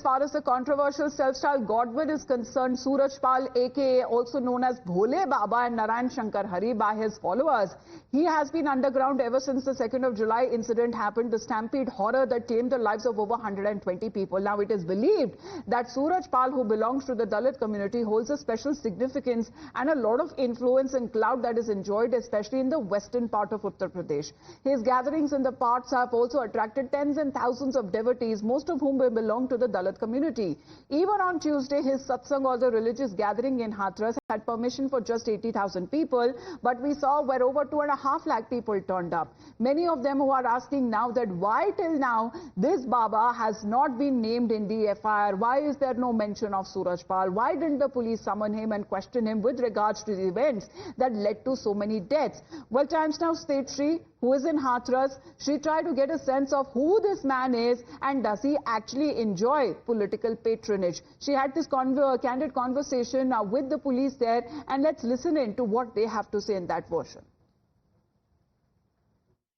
As far as the controversial self-styled Godwin is concerned, Suraj Pal, aka also known as Bhole Baba and Narayan Shankar Hari by his followers, he has been underground ever since the 2nd of July incident happened, the stampede horror that claimed the lives of over 120 people. Now it is believed that Suraj Pal, who belongs to the Dalit community, holds a special significance and a lot of influence and clout that is enjoyed, especially in the western part of Uttar Pradesh. His gatherings in the parts have also attracted tens and thousands of devotees, most of whom belong to the Dalit community. Even on Tuesday, his satsang or the religious gathering in Hathras had permission for just 80,000 people, but we saw where over 2.5 lakh people turned up. Many of them who are asking now that why till now this Baba has not been named in the FIR, why is there no mention of Suraj Pal, why didn't the police summon him and question him with regards to the events that led to so many deaths? Well, Times Now State Shri, who is in Hathras, she tried to get a sense of who this man is and does he actually enjoy political patronage. She had this candid conversation with the police there, and let's listen in to what they have to say in that version.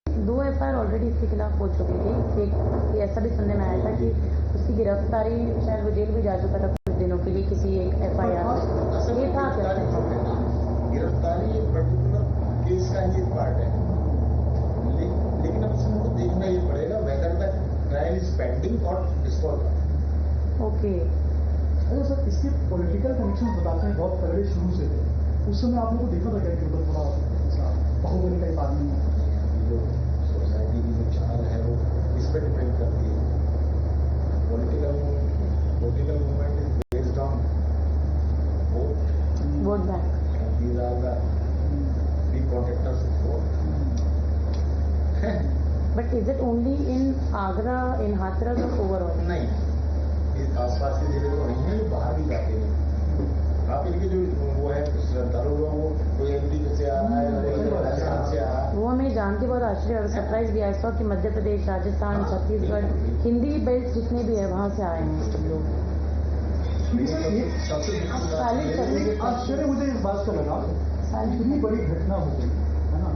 2 FIR already इसके खिलाफ हो चुकी थी। एक ऐसा भी सुनने में आया था कि उसकी गिरफ्तारी शायद वो जेल भी जा चुका था कुछ दिनों के लिए किसी एक FIR। ये था गिरफ्तारी एक पर्टिकुलर केस का ही पार्ट है, लेकिन अब इसमें तो देखना ही पड़ेगा whether the trial is pending और डिस्क्वालिफाइड। ओके, अरे सर इसके पॉलिटिकल कनेक्शन बताते हैं बहुत पहले शुरू से थे। उस समय आप लोगों को देखा था क्या कि उधर थोड़ा बाहुबली का एक आदमी है। जो सोसाइटी की जो चाल है वो इस पर डिपेंड करती है। Political movement is based on vote bank. These are the three protectors of vote. But is it only in Agra, in Hathras or overall? नहीं, ये आसपास के जिले तो नहीं है, ये बाहर भी जाते हैं। आप इनके जो वो है श्रद्धालु लोग, वो कोई MP से आ रहा है, कोई राजस्थान से आ रहा है। वो हमें जान के बहुत आश्चर्य और सरप्राइज भी आया कि मध्य प्रदेश, राजस्थान, छत्तीसगढ़, हिंदी बेल्ट जितने भी है वहाँ से आए हैं सब लोग। आश्चर्य मुझे इस बात का लगा, इतनी बड़ी घटना हो गई है ना,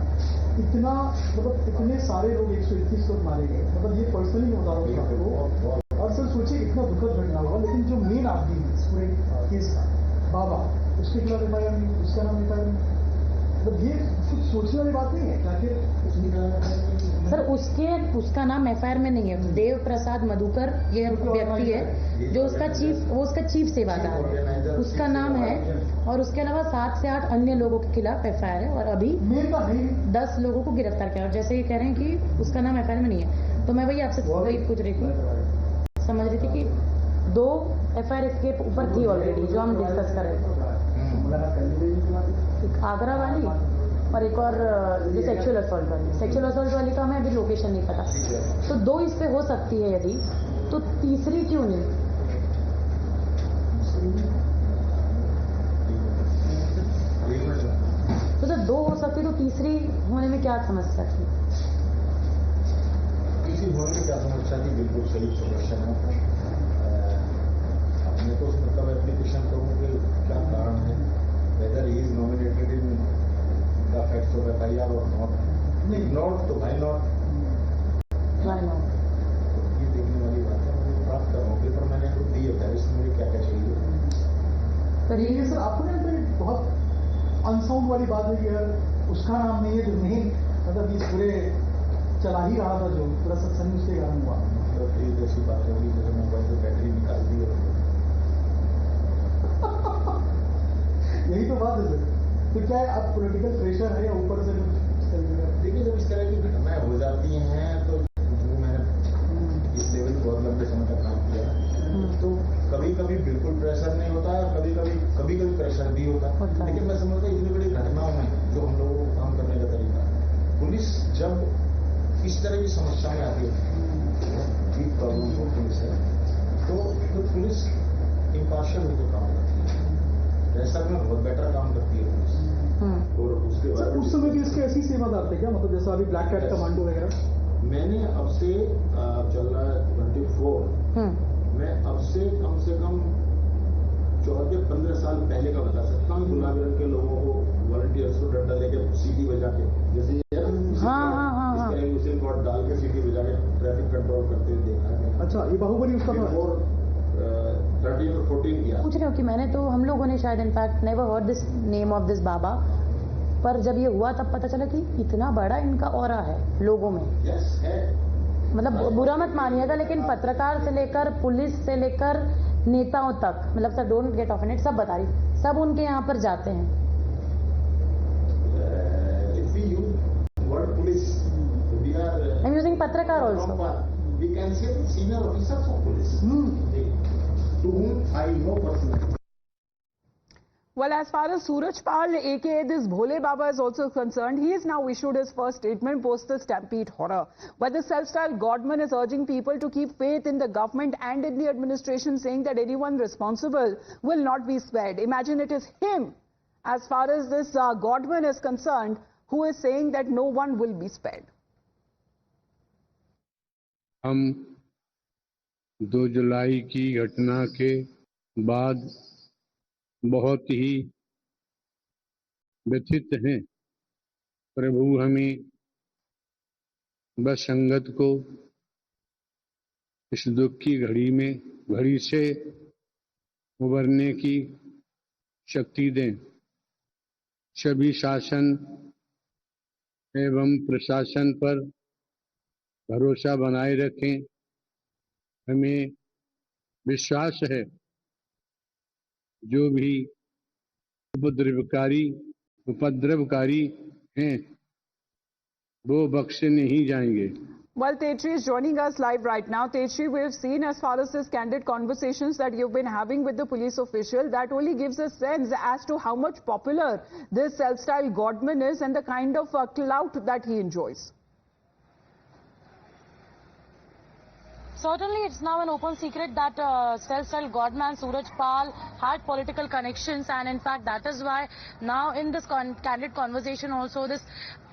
इतना मतलब इतने सारे लोग 121 लोग मारे गए, मतलब ये पर्सनली मैं बता रहा हूँ आपको। और सर सोचिए इतना दुखद घटना हुआ, लेकिन जो मेन आदमी है इस पूरे केस का बाबा, उसके खिलाफ FIR नहीं, उसका नाम FIR नहीं, मतलब ये कुछ सोचने वाली बात नहीं है क्या? फिर सर उसका नाम FIR में नहीं है। देव प्रसाद मधुकर ये व्यक्ति है जो उसका चीफ सेवादार है, उसका नाम है। और उसके अलावा 7 से 8 अन्य लोगों के खिलाफ FIR है और अभी 10 लोगों को गिरफ्तार किया। और जैसे ये कह रहे हैं कि उसका नाम FIR में नहीं है, तो मैं वही आपसे वही पूछ रही थी, समझ रही थी कि 2 FIR इसके ऊपर थी ऑलरेडी जो हम डिस्कस कर रहे थे, एक आगरा वाली और एक और जो सेक्सुअल असॉल्ट वाली का हमें अभी लोकेशन नहीं पता। तो 2 इस पे हो सकती है, यदि तो तीसरी क्यों नहीं? तो जब 2 हो सकती तो तीसरी होने में क्या समस्या थी? तीसरी होने में क्या समस्या थी? बिल्कुल सही समस्या है। मैं तो मतलब एप्लीकेशन करूँ कि क्या कारण है, whether he is nominated in the facts of FIR or not. Not तो why not? ये देखने वाली बात है। मैं प्राप्त कर रहा हूँ पेपर, मैंने तो दी है, इसमें मुझे क्या क्या चाहिए। पर ये सर आपको नहीं बहुत अनसाउंड वाली बात है कि यार उसका नाम नहीं है जो मेन, मतलब ये पूरे चला ही रहा था, जो पूरा सत्संग उसके कारण हुआ। तो फिर ऐसी बात होगी जैसे मोबाइल से बैटरी निकाल दी है। यही तो बात है सर। तो क्या है, अब पॉलिटिकल प्रेशर है या ऊपर से देखिए जब इस तरह की घटनाएं हो जाती हैं तो जो मैंने इस लेवल बहुत लंबे समय तक काम किया, तो कभी कभी बिल्कुल प्रेशर नहीं होता है, कभी कभी प्रेशर भी होता है। लेकिन मैं समझता हूँ इतनी बड़ी घटनाओं में जो हम लोगों को काम करने का तरीका, पुलिस जब इस तरह की समस्या में आती है, डीप प्रॉब्लम हो पुलिस है, तो पुलिस इम्पार्शियल होकर काम करती है, प्रेशर में बहुत बेटर काम करती है पुलिस। और उसके बाद उस समय भी इसके ऐसी सेवादार थे क्या, मतलब जैसा अभी ब्लैक कैट कमांडो वगैरह? मैंने अब से चल रहा है 24, मैं अब से कम 14-15 साल पहले का बता सकता हूँ। गुलाबी रंग के लोगों को वॉलंटियर्स को डंडा लेके सीटी बजा के, जैसे उसे कॉर्ड डाल के सीटी बजा के ट्रैफिक कंट्रोल करते हुए देखा है। अच्छा, ये बाहुबली उसका था। और हो कि मैंने तो, हम लोगों ने शायद in fact never heard this name of this बाबा, पर जब ये हुआ तब पता चला कि इतना बड़ा इनका ऑरा है लोगों में। मतलब बुरा मत मानिएगा, लेकिन पत्रकार से लेकर पुलिस से लेकर नेताओं तक, मतलब सर डोंट गेट ऑफेंडेड, सब बता रही, सब उनके यहाँ पर जाते हैं। I'm using पत्रकार also. We can say senior officers of police, to whom I know personally. Well, as far as Suraj Pal, aka this Bhole Baba, is also concerned, he has now issued his first statement post the stampede horror. But the self-styled godman is urging people to keep faith in the government and in the administration, saying that anyone responsible will not be spared. Imagine it is him, as far as this godman is concerned, who is saying that no one will be spared. हम 2 जुलाई की घटना के बाद बहुत ही व्यथित हैं। प्रभु हमें बस संगत को इस दुख की घड़ी से उबरने की शक्ति दें। सभी शासन एवं प्रशासन पर भरोसा बनाए रखें। हमें विश्वास है जो भी उपद्रवकारी हैं वो बख्शे नहीं जाएंगे। Well, Tetri is joining us live right now. Tetri, we have seen as far as this candid conversations that you've been having with the police official, that only gives a sense as to how much popular this self-styled godman is and the kind of clout that he enjoys. Certainly, it's now an open secret that self-styled godman Suraj Pal had political connections, and in fact, that is why now in this candid conversation also, this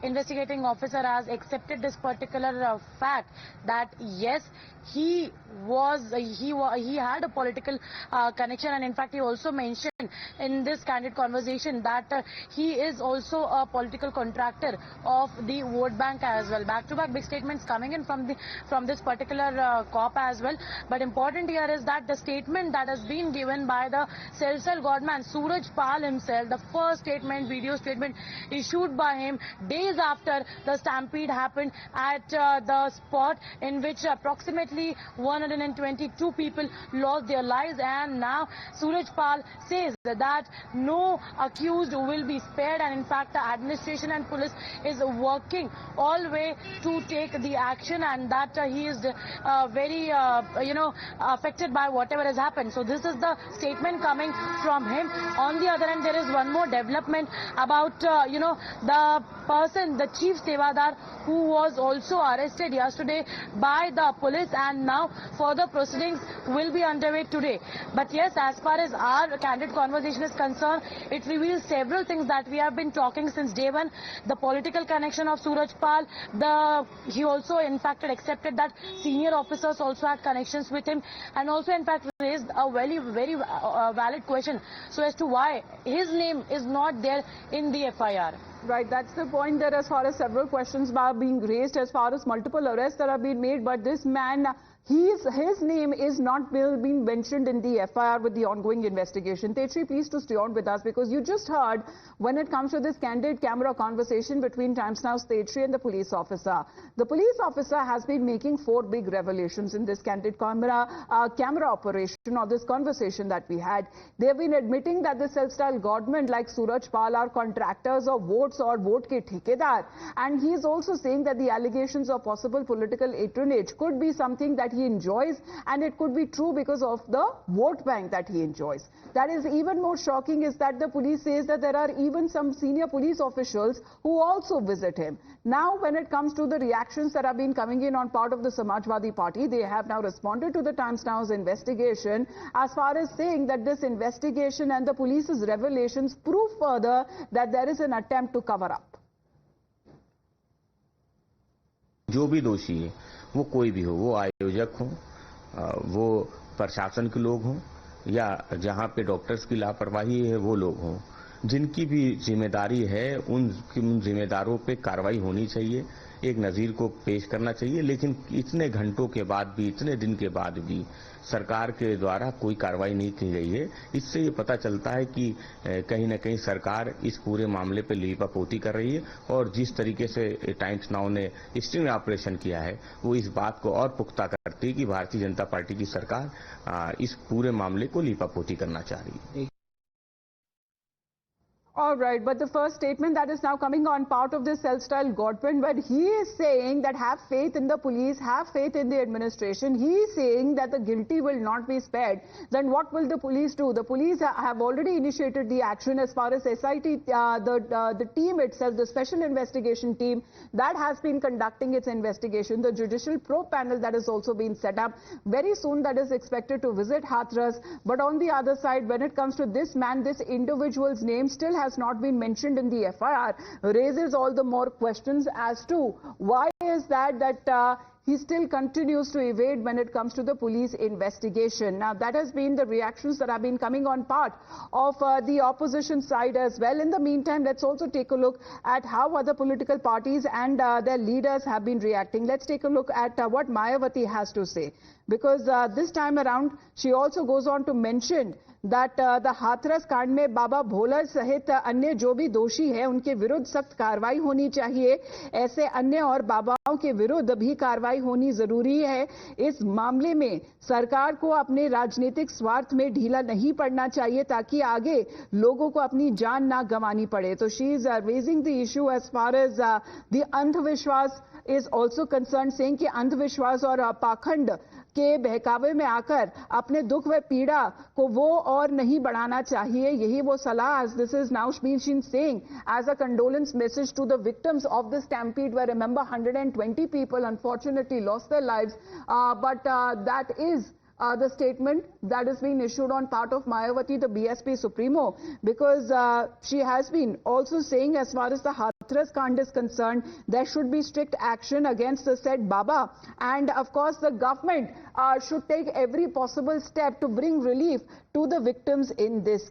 investigating officer has accepted this particular fact that yes, he had a political connection, and in fact, he also mentioned in this candid conversation that he is also a political contractor of the vote bank as well. Back-to-back big statements coming in from this particular cop as well. But important here is that the statement that has been given by the self-styled godman Suraj Pal himself, the first statement, video statement issued by him days after the stampede happened at the spot in which approximately 122 people lost their lives, and now Suraj Pal says that no accused will be spared, and in fact the administration and police is working all the way to take the action, and that he is very affected by whatever has happened. So this is the statement coming from him. On the other hand, there is one more development about the person, the chief Sevadar, who was also arrested yesterday by the police, and now further proceedings will be underway today. But yes, as far as our candid conversation is concerned, it reveals several things that we have been talking since day one. The political connection of Suraj Pal, he also in fact had accepted that senior officers also had connections with him, and also in fact raised a very valid question so as to why his name is not there in the FIR. Right, that's the point there as far as several questions are being raised as far as multiple arrests that have been made, but this man, his name is not being mentioned in the FIR with the ongoing investigation. Tetri, please to stay on with us, because you just heard when it comes to this candid camera conversation between Times Now's Tetri and the police officer. The police officer has been making 4 big revelations in this candid camera operation, or this conversation that we had. They have been admitting that the self-styled godmen like Suraj Pal are contractors of votes or vote ke thekedar, and he is also saying that the allegations of possible political patronage could be something that he enjoys, and it could be true because of the vote bank that he enjoys. That is even more shocking is that the police says that there are even some senior police officials who also visit him. Now, when it comes to the reactions that have been coming in on part of the Samajwadi Party, they have now responded to the Times Now's investigation as far as saying that this investigation and the police's revelations prove further that there is an attempt to cover up. जो भी दोषी है वो कोई भी हो, वो आयोजक हो, वो प्रशासन के लोग हों, या जहां पे डॉक्टर्स की लापरवाही है वो लोग हों, जिनकी भी जिम्मेदारी है उन जिम्मेदारों पे कार्रवाई होनी चाहिए, एक नज़ीर को पेश करना चाहिए। लेकिन इतने घंटों के बाद भी, इतने दिन के बाद भी सरकार के द्वारा कोई कार्रवाई नहीं की गई है। इससे ये पता चलता है कि कहीं न कहीं सरकार इस पूरे मामले पर लीपापोती कर रही है और जिस तरीके से टाइम्स नाउ ने स्टिंग ऑपरेशन किया है वो इस बात को और पुख्ता करती है कि भारतीय जनता पार्टी की सरकार इस पूरे मामले को लीपापोती करना चाह रही है। All right, but the first statement that is now coming on part of this self-styled Godwin, where he is saying that have faith in the police, have faith in the administration. He is saying that the guilty will not be spared. Then what will the police do? The police have already initiated the action as far as SIT, the team itself, the special investigation team that has been conducting its investigation. The judicial probe panel that has also been set up very soon, that is expected to visit Hathras. But on the other side, when it comes to this man, this individual's name still has not been mentioned in the FIR, raises all the more questions as to why is that he still continues to evade when it comes to the police investigation. Now, that has been the reactions that have been coming on part of the opposition side as well. In the meantime, let's also take a look at how other political parties and their leaders have been reacting. Let's take a look at what Mayawati has to say. Because this time around, she also goes on to mention that the Hathras कांड में बाबा भोला सहित अन्य जो भी दोषी है उनके विरुद्ध सख्त कार्रवाई होनी चाहिए। ऐसे अन्य और बाबाओं के विरुद्ध भी कार्रवाई होनी जरूरी है। इस मामले में सरकार को अपने राजनीतिक स्वार्थ में ढीला नहीं पड़ना चाहिए ताकि आगे लोगों को अपनी जान ना गंवानी पड़े। तो she is raising the issue as far as the अंधविश्वास इज ऑल्सो कंसर्न, सेइंग कि अंधविश्वास और पाखंड के बहकावे में आकर अपने दुख व पीड़ा को वो और नहीं बढ़ाना चाहिए। यही वो सलाह, as this is now been saying as a condolence message to the victims of this stampede, where remember 120 people unfortunately lost their lives, but that is the statement that is being issued on part of Mayawati, the BSP Supremo, because she has been also saying as far as the Hathras Kand is concerned, there should be strict action against the said Baba, and of course the government should take every possible step to bring relief to the victims in this